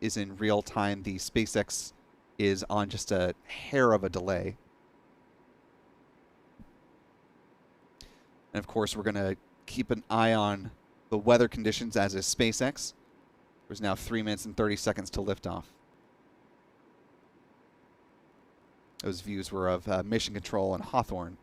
is in real time. The SpaceX is on just a hair of a delay. And of course, we're going to keep an eye on the weather conditions, as is SpaceX. There's now 3 minutes and 30 seconds to liftoff. Those views were of Mission Control and Hawthorne.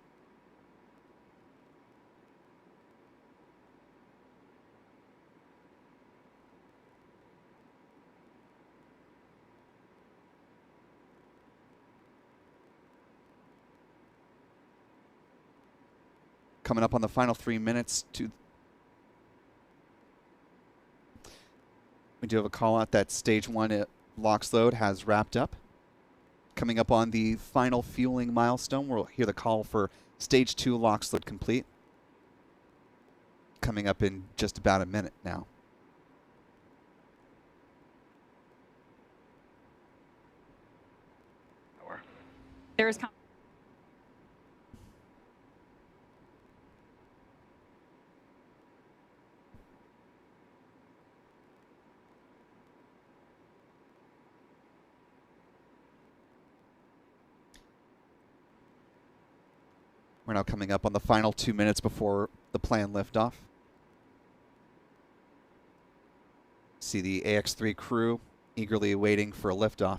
Coming up on the final 3 minutes we do have a call out that stage 1 LOX load has wrapped up. Coming up on the final fueling milestone, we'll hear the call for stage 2 LOX load complete. Coming up in just about a minute now. There is We're now coming up on the final 2 minutes before the planned liftoff. See the AX-3 crew eagerly waiting for a liftoff.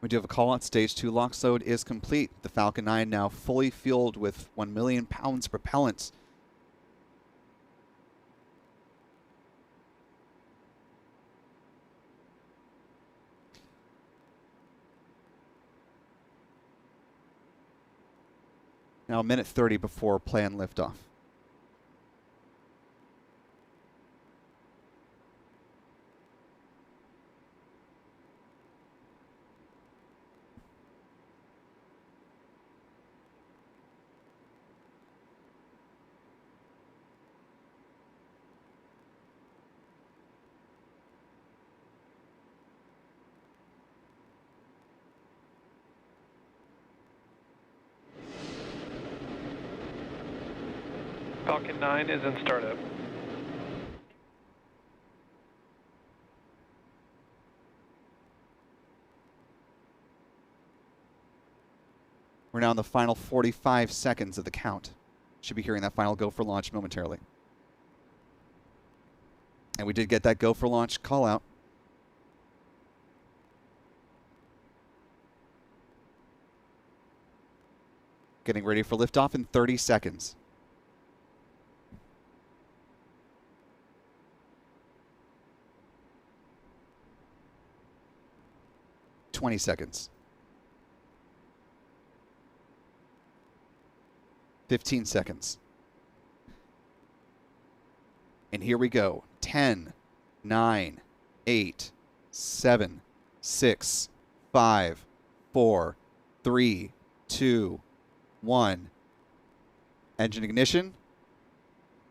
We do have a call out. Stage 2 LOX load is complete. The Falcon 9 now fully fueled with 1 million pounds propellant. Now a minute 30 before planned liftoff. Falcon 9 is in startup. We're now in the final 45 seconds of the count. Should be hearing that final go for launch momentarily. And we did get that go for launch call out. Getting ready for liftoff in 30 seconds. $20 seconds. 15 seconds. And here we go. 10, 9, 8, 7, 6, 5, 4, 3, 2, 1. Engine ignition.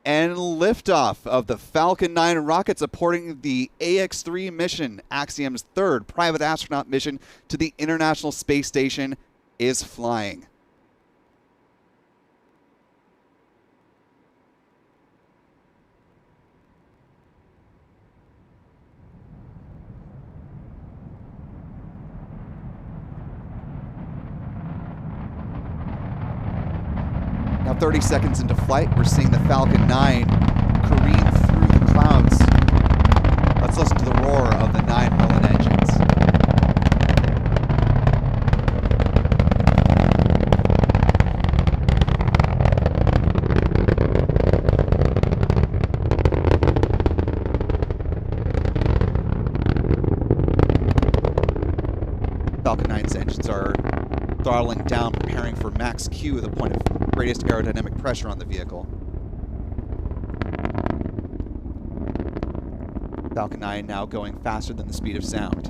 And liftoff of the Falcon 9 rocket supporting the AX-3 mission. Axiom's third private astronaut mission to the International Space Station is flying. Now 30 seconds into flight, we're seeing the Falcon 9 careen through the clouds. Let's listen to the roar of the 9 Merlin engines. Falcon 9's engines are throttling down, preparing for max Q, the point of greatest aerodynamic pressure on the vehicle. Falcon 9 now going faster than the speed of sound.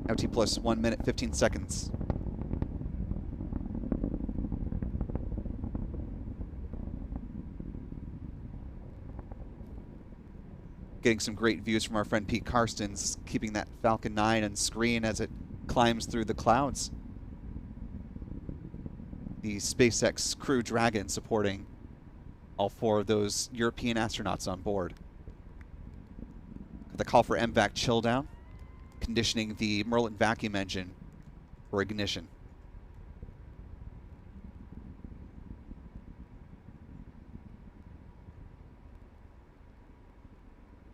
LT plus 1 minute, 15 seconds. Getting some great views from our friend Pete Karstens, keeping that Falcon 9 on screen as it climbs through the clouds. The SpaceX Crew Dragon supporting all 4 of those European astronauts on board. The call for MVAC chill down, conditioning the Merlin vacuum engine for ignition.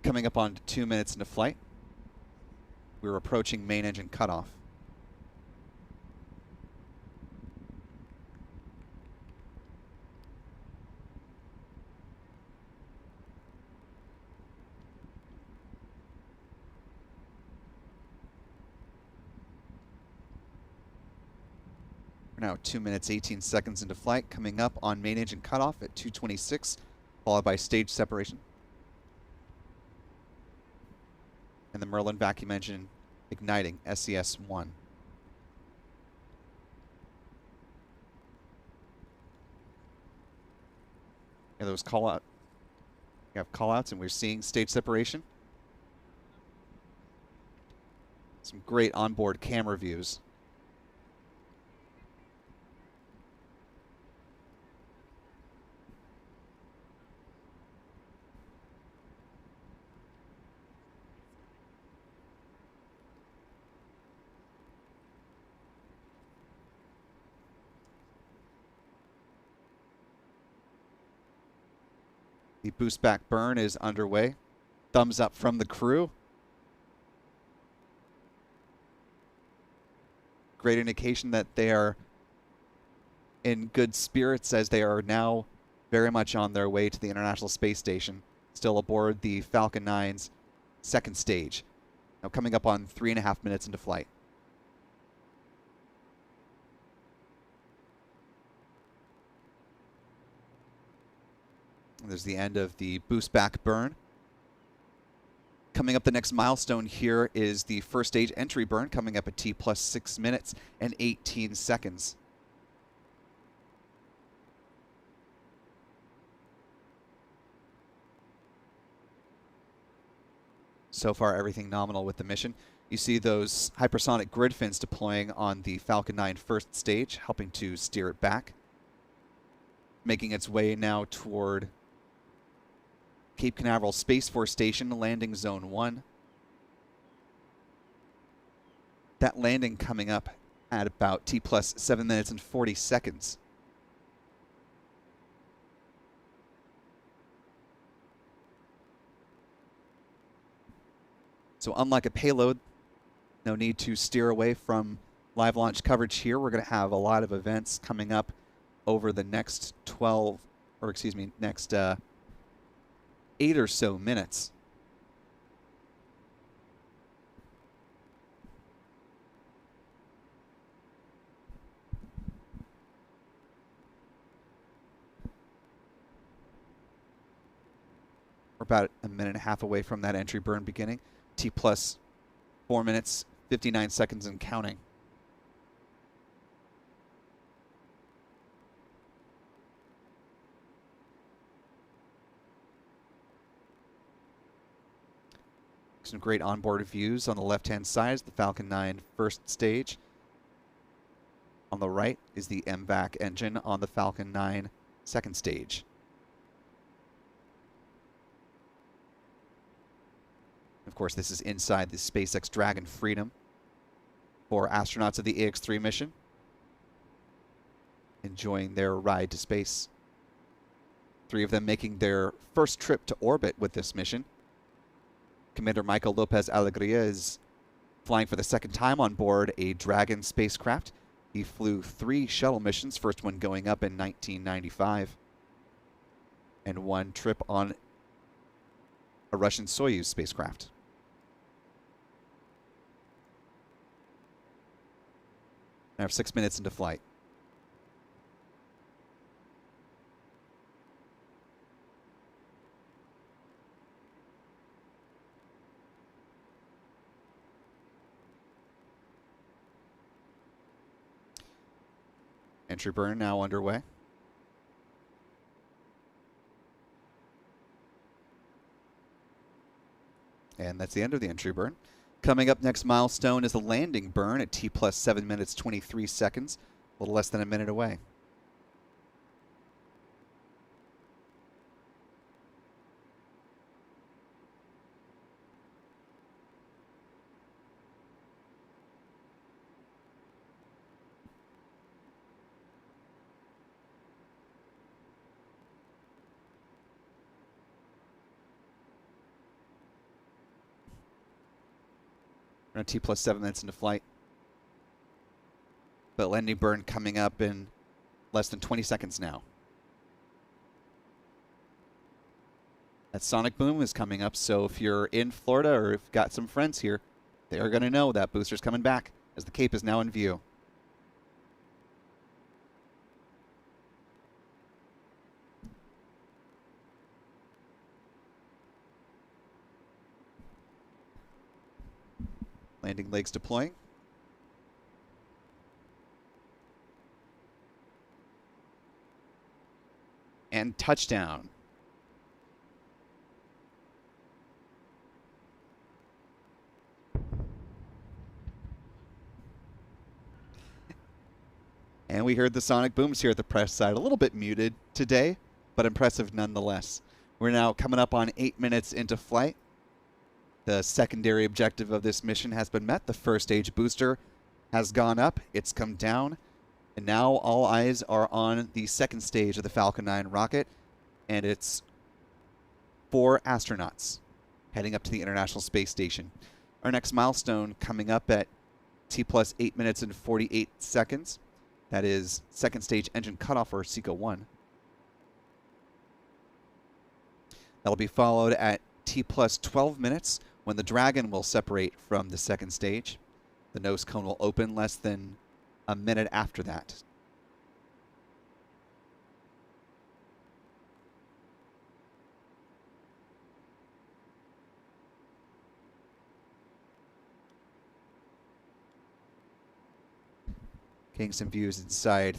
Coming up on 2 minutes into flight, we're approaching main engine cutoff. We're now 2 minutes 18 seconds into flight, coming up on main engine cutoff at 2:26, followed by stage separation. And the Merlin vacuum engine igniting SES-1. And those we have call-outs, and we're seeing stage separation. Some great onboard camera views. The boost back burn is underway. Thumbs up from the crew. Great indication that they are in good spirits as they are now very much on their way to the International Space Station, still aboard the Falcon 9's second stage. Now coming up on 3.5 minutes into flight. There's the end of the boost back burn. Coming up, the next milestone here is the first stage entry burn, coming up at T plus 6 minutes and 18 seconds. So far, everything nominal with the mission. You see those hypersonic grid fins deploying on the Falcon 9 first stage, helping to steer it back. Making its way now toward Cape Canaveral Space Force Station, landing zone 1. That landing coming up at about T plus 7 minutes and 40 seconds. So unlike a payload, no need to steer away from live launch coverage here. We're going to have a lot of events coming up over the next next 8 or so minutes. We're about a minute and a half away from that entry burn beginning. T plus 4 minutes, 59 seconds and counting. Some great onboard views on the left-hand side is the Falcon 9 first stage. On the right is the MVAC engine on the Falcon 9 second stage. Of course, this is inside the SpaceX Dragon Freedom for astronauts of the AX-3 mission, enjoying their ride to space. 3 of them making their first trip to orbit with this mission. Commander Michael Lopez Alegria is flying for the second time on board a Dragon spacecraft. He flew 3 shuttle missions, first one going up in 1995, and 1 trip on a Russian Soyuz spacecraft. Now 6 minutes into flight. Entry burn now underway. And that's the end of the entry burn. Coming up, next milestone is the landing burn at T plus 7 minutes 23 seconds, a little less than a minute away. We're T plus 7 minutes into flight. But landing burn coming up in less than 20 seconds now. That sonic boom is coming up, so if you're in Florida or if you've got some friends here, they are going to know that booster's coming back as the Cape is now in view. Landing legs deploying. And touchdown. And we heard the sonic booms here at the press side. A little bit muted today, but impressive nonetheless. We're now coming up on 8 minutes into flight. The secondary objective of this mission has been met. The first stage booster has gone up. It's come down. And now all eyes are on the second stage of the Falcon 9 rocket. And it's 4 astronauts heading up to the International Space Station. Our next milestone coming up at T plus 8 minutes and 48 seconds. That is second stage engine cutoff, or SECO 1. That'll be followed at T plus 12 minutes when the Dragon will separate from the second stage. The nose cone will open less than a minute after that. Getting some views inside